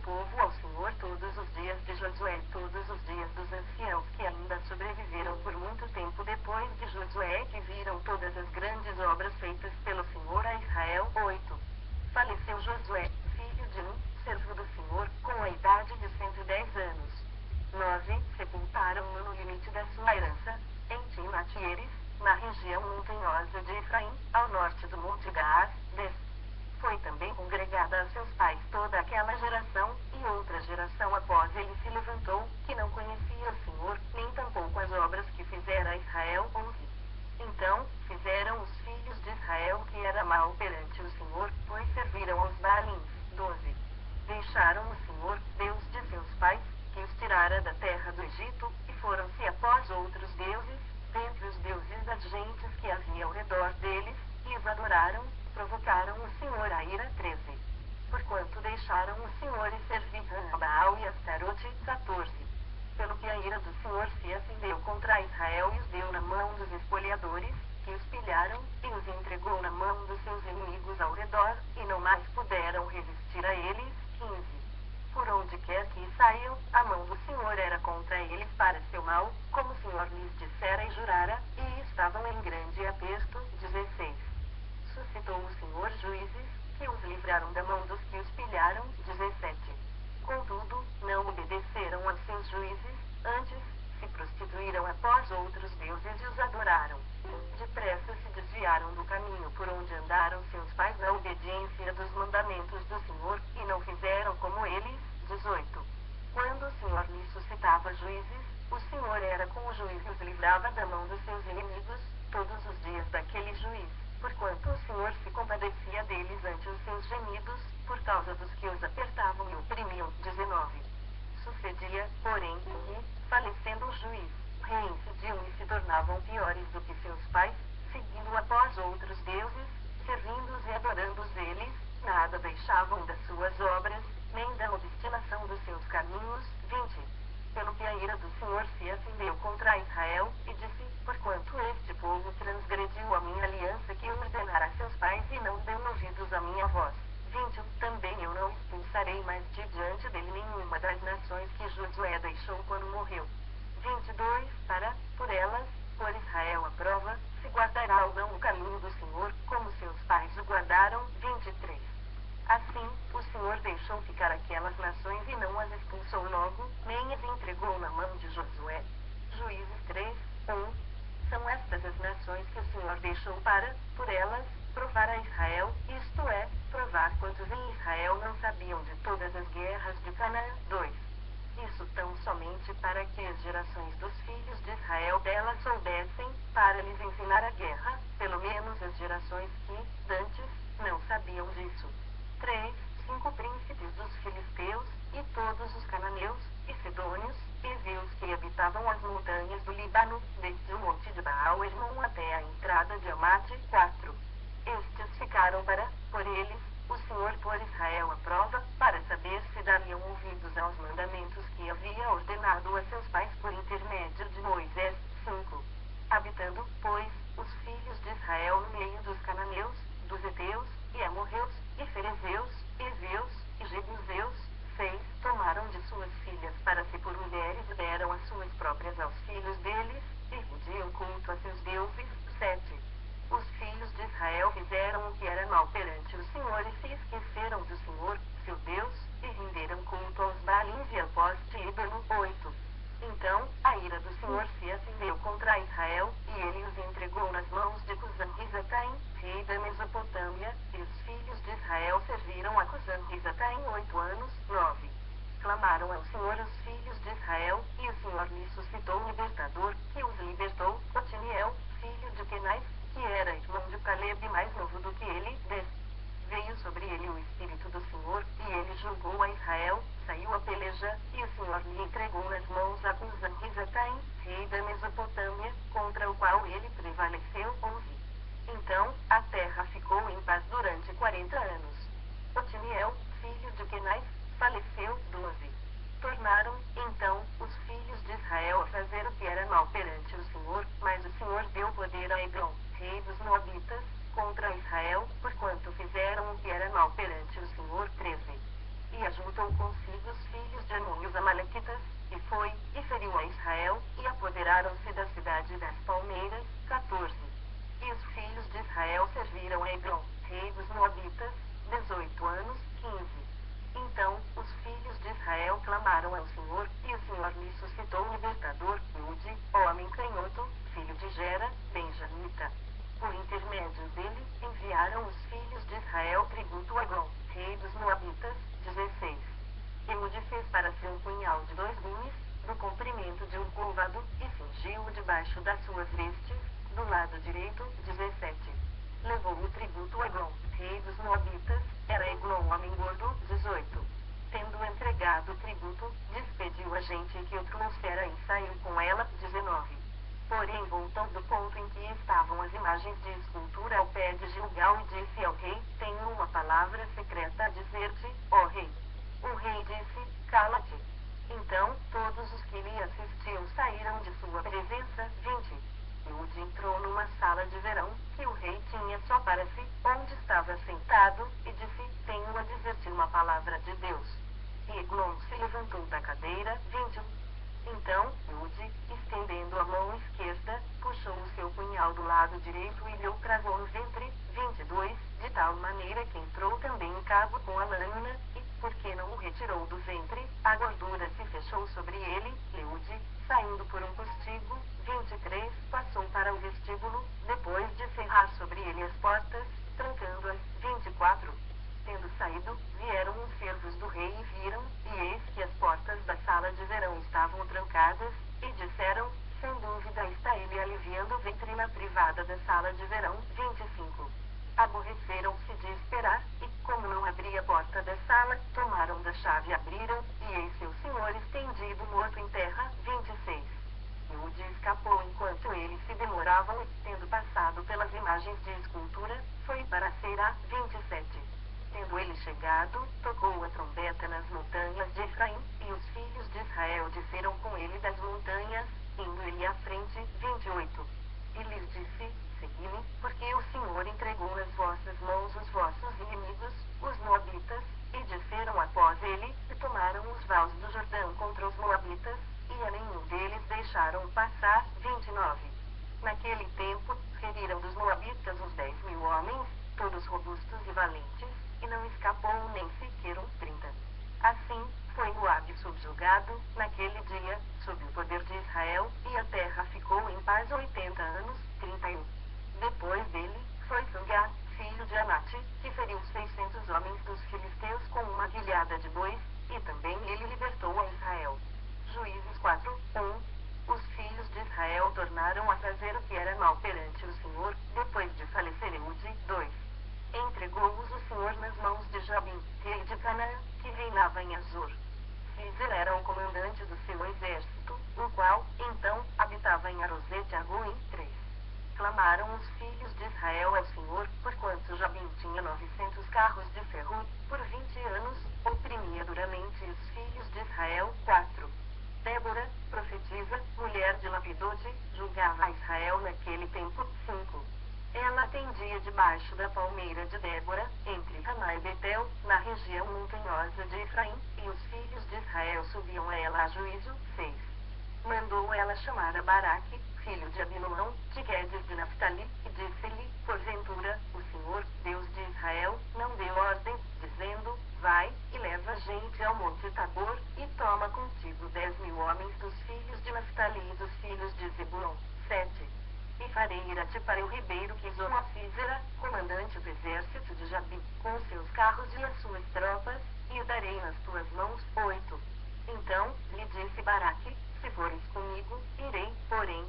povo ao Senhor todos os dias de Josué, todos os dias dos anciãos que ainda sobreviveram por muito tempo depois de Josué, que viram todas as grandes obras feitas pelo Senhor a Israel. 8. Faleceu Josué, filho de Nun, servo do Senhor, com a idade de 110 anos. 9. Sepultaram-no no limite da sua herança, em Timnat-Heres, na região montanhosa de Efraim, ao norte do Monte Gaás. 10. Foi também congregada a seus pais toda aquela geração, e outra geração após ele se levantou, que não conhecia o Senhor, nem tampouco as obras que fizera a Israel. 11. Então, fizeram os filhos de Israel o que era mal perante o Senhor, pois serviram aos Baalins. 12. Deixaram o Senhor, Deus de seus pais, que os tirara da terra do Egito, e foram-se após outros deuses, dentre os deuses das gentes que havia ao redor deles, e os adoraram, provocaram o Senhor a ira. 13. Porquanto deixaram o Senhor e serviram a Baal e Astarote. 14. Pelo que a ira do Senhor se acendeu contra Israel e os deu na mão dos espoliadores, que os pilharam, e os entregou na mão dos seus inimigos ao redor, e não mais puderam resistir a eles. 15. Por onde quer que saiam, a mão do Senhor era contra eles para seu mal, como o Senhor lhes dissera e jurara, e estavam em grande aperto. 16. Suscitou o Senhor juízes, que os livraram da mão dos que os pilharam. 17. Contudo, não obedeceram aos seus juízes, antes, se prostituíram após outros deuses e os adoraram. Depressa se desviaram do caminho por onde andaram seus pais na obediência dos mandamentos do Senhor, e não fizeram como eles. 18. Quando o Senhor lhes suscitava juízes, o Senhor era com o juiz e os livrava da mão dos seus inimigos, todos os dias daquele juiz, porquanto o Senhor se compadecia deles ante os seus gemidos, por causa dos que os apertavam e oprimiam. 19. Sucedia, porém, que, falecendo o juiz, reincidiam e se tornavam piores do que seus pais, seguindo após outros deuses, servindo-os e adorando-os eles, nada deixavam das suas obras, nem da obstinação dos seus caminhos. 20. Pelo que a ira do Senhor se acendeu contra Israel, e disse, porquanto este povo transgrediu a minha aliança que eu ordenara a seus pais e não deu ouvidos à minha voz. 21. Também eu não expulsarei mais de diante dele nenhuma das nações que Josué deixou quando morreu. 22. Para, por elas, por Israel à prova, se guardará ou não o caminho do Senhor, como seus pais o guardaram. 23. Assim, o Senhor deixou ficar aquelas nações e não as expulsou logo, nem as entregou na mão de Josué. Juízes 3, 1. São estas as nações que o Senhor deixou para, por elas, provar a Israel, isto é, provar quantos em Israel não sabiam de todas as guerras de Canaã. 2. Isso tão somente para que as gerações dos filhos de Israel dela soubessem, para lhes ensinar a guerra, pelo menos as gerações que, dantes, não sabiam disso. 3. 5 príncipes dos filisteus, e todos os cananeus, e sidônios, e heveus que habitavam as montanhas do Líbano, desde o monte de Baal-Hermon até a entrada de Amate. 4. Estes ficaram para, por eles, o Senhor pôr Israel à prova, para saber se dariam ouvidos aos mandamentos que havia ordenado a seus pais por intermédio de Moisés. 5. Habitando, pois, os filhos de Israel no meio dos cananeus, dos heteus, e amorreus, e ferezeus, e heveus, e jebuseus. 6. Tomaram de suas filhas para si por mulheres e deram as suas próprias aos filhos deles, e rendiam culto a seus deuses. 7. Os filhos de Israel fizeram o que era mal perante o Senhor e se esqueceram do Senhor, seu Deus, e renderam culto aos Baalins e ao poste ídolo. 8. Então, a ira do Senhor se acendeu contra Israel, e ele os entregou nas mãos de Cusã-Risataim, rei da Mesopotâmia, e os filhos de Israel serviram a Cusã-Risataim 8 anos. 9. Clamaram ao Senhor os filhos de Israel, e o Senhor lhes suscitou um libertador, que os libertou, Otiniel, filho de Kenaz, que era irmão de Caleb mais novo do que ele. 10. Veio sobre ele o Espírito do Senhor, e ele julgou a Israel, saiu a peleja, e o Senhor lhe entregou nas mãos a Cusã-Risataim, rei da Mesopotâmia, contra o qual ele prevaleceu. 11. Então, a terra ficou em paz durante 40 anos. Otiniel, filho de Kenaz, faleceu. 12. Tornaram, então, os filhos de Israel a fazer o que era mal perante o Senhor, mas o Senhor deu poder a Eglon, rei dos Moabitas, contra Israel, porquanto fizeram o que era mal perante o Senhor. 13. E ajuntou consigo clamaram ao Senhor, e o Senhor lhe suscitou um libertador, Ude, homem canhoto, filho de Gera, benjamita. Por intermédio dele, enviaram os filhos de Israel tributo a Gon, rei dos Moabitas. 16. Eude fez para si um punhal de 2 gumes, do comprimento de um côvado, e cingiu-o debaixo das suas vestes, do lado direito. 17. Levou o tributo a Gon, rei dos Moabitas, era Eglon homem gordo. 18. Tendo entregado o tributo, despediu a gente que o trouxera e saiu com ela. 19. Porém voltou do ponto em que estavam as imagens de escultura ao pé de Gilgal e disse ao rei, tenho uma palavra secreta a dizer-te, ó rei. O rei disse, cala-te. Então, todos os que lhe assistiam saíram de sua presença. 20. Eude entrou numa sala de verão, que o rei tinha só para si, onde estava sentado, e disse, tenho a dizer-te uma palavra de Deus. E Eglon se levantou da cadeira. 21. Então, Eude, estendendo a mão esquerda, puxou o seu punhal do lado direito e lhe o cravou no ventre. 22. De tal maneira que entrou também em cabo com a lâmina, e, porque não o retirou do ventre, a gordura se fechou sobre ele. Eude, saindo por um postigo. 23. Passou para o vestíbulo, depois de cerrar sobre ele as portas, trancando-as. 24. Tendo saído, vieram os servos do rei e viram, e eis que as portas da sala de verão estavam trancadas, e disseram, sem dúvida está ele aliviando o ventre na privada da sala de verão. 25. Aborreceram-se de esperar, e, como não abria a porta da sala, tomaram da chave e abriram, e eis seu senhor estendido morto em terra. 26. Eude escapou enquanto eles se demoravam e, tendo passado pelas imagens de escultura, foi para Seirá. 27. Tendo ele chegado, tocou a trombeta nas montanhas de Efraim, e os filhos de Israel desceram com ele das montanhas, indo ele à frente. 28. E lhes disse, segui-me, porque o Senhor entregou nas vossas mãos os vossos inimigos, os Moabitas, e desceram após ele, e tomaram os vales do Jordão contra os Moabitas, e a nenhum deles deixaram passar. 29. Naquele tempo, feriram dos Moabitas uns 10.000 homens, todos robustos e valentes, e não escapou nem sequer um 30. Assim, foi Moabe subjugado, naquele dia, sob o poder de Israel, e a terra ficou em paz 80 anos. 31. Depois dele, foi Sangar, filho de Anate, que feriu 600 homens dos filisteus com uma guilhada de bois, e também ele libertou a Israel. Juízes 4. 1. Os filhos de Israel tornaram a fazer o que era mal perante o Senhor, depois de falecer Eude. 2. Entregou-os o Senhor nas mãos de Jabim, rei de Canaã, que reinava em Azor. Císera era o comandante do seu exército, o qual, então, habitava em Arosete-Agoim. 3. Clamaram os filhos de Israel ao Senhor, porquanto Jabim tinha 900 carros de ferro, por 20 anos, oprimia duramente os filhos de Israel. 4. Débora, profetisa, mulher de Lapidote, julgava a Israel naquele tempo. 5. Ela atendia debaixo da palmeira de Débora, entre Ramá e Betel, na região montanhosa de Efraim, e os filhos de Israel subiam a ela a juízo. 6. Mandou ela chamar a Baraque, filho de Abinoão, de Guedes de Naphtali, e disse-lhe, porventura, o Senhor, Deus de Israel, não deu ordem, dizendo, vai, e leva gente ao monte Tabor, e toma contigo 10.000 homens dos filhos de Naphtali e dos filhos de Zebulon. 7. E farei ir-te para o ribeiro Quizon a Císera, comandante do exército de Jabim, com os seus carros e as suas tropas, e o darei nas tuas mãos. 8. Então, lhe disse Baraque, se fores comigo, irei, porém,